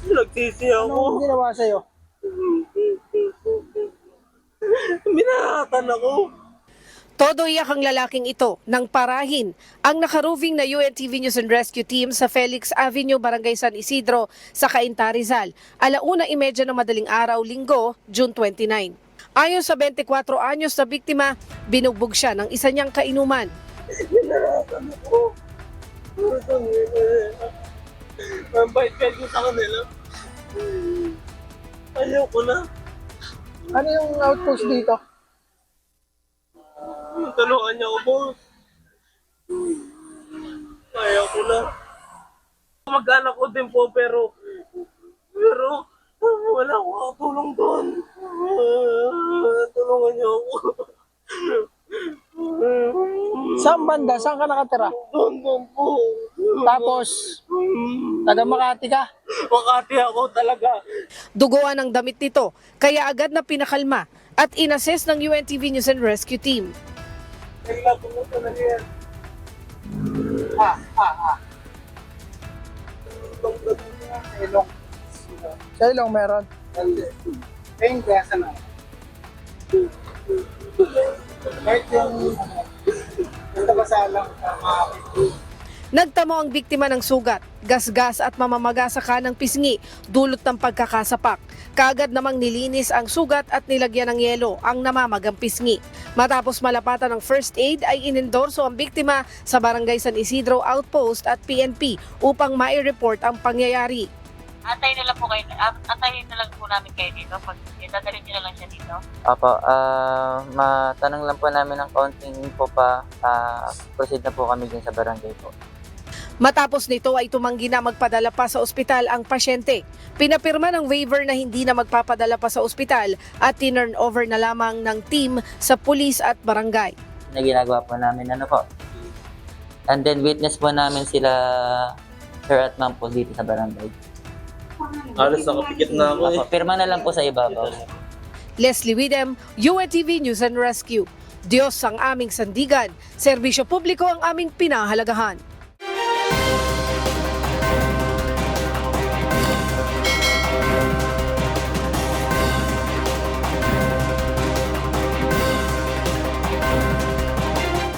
Nagsisi ako. Anong ginawa sa'yo? Binahatan ako. Todo iyak ang lalaking ito nang parahin ang nakaroving na UNTV News and Rescue Team sa Felix Avenue, Barangay San Isidro sa Cainta, Rizal, 1:30 ng madaling araw, Linggo, June 29. Ayon sa 24 anyos na biktima, binugbog siya ng isa niyang kainuman. Binahatan ako. Ang bait-bait ko sa kanila. Ayoko na. Ano yung outpost dito? Tulungan niyo ako, boss. Ayoko na. Mag-anak ko din po, pero wala akong katulong doon. Tulungan niyo ako. Saan banda? Saan ka nakatira? Doon po. Tapos, taga Makati ka? Makati ako talaga. Duguan ang damit nito, kaya agad na pinakalma at inassess ng UNTV News and Rescue Team. Kailangan ko talaga yan. Ilong. Sa ilong meron. Ayun, kaya sana. Kahit yung nabasa lang Nagtamo ang biktima ng sugat, gasgas at mamamagasa ka ng pisngi, dulot ng pagkakasapak. Kaagad namang nilinis ang sugat at nilagyan ng yelo ang namamagang pisngi. Matapos malapatan ng first aid ay inendorso ang biktima sa Barangay San Isidro Outpost at PNP upang mai-report ang pangyayari. Antayin na lang po namin kayo dito. Pag dadalhin nyo na lang siya dito. Opo, matanong lang po namin ng kaunting info pa, proceed na po kami din sa barangay po. Matapos nito ay tumanggi na magpadala pa sa ospital ang pasyente. Pinapirma ng waiver na hindi na magpapadala pa sa ospital at tinurn over na lamang ng team sa pulis at barangay. Na ginagawa po namin po. And then witness po namin sila sir at ma'am po dito sa barangay. Halos nakapikit na ako eh. Opo, pirma na lang po sa ibabaw. Leslie Widem, UNTV News and Rescue. Diyos ang aming sandigan, serbisyo publiko ang aming pinahalagahan.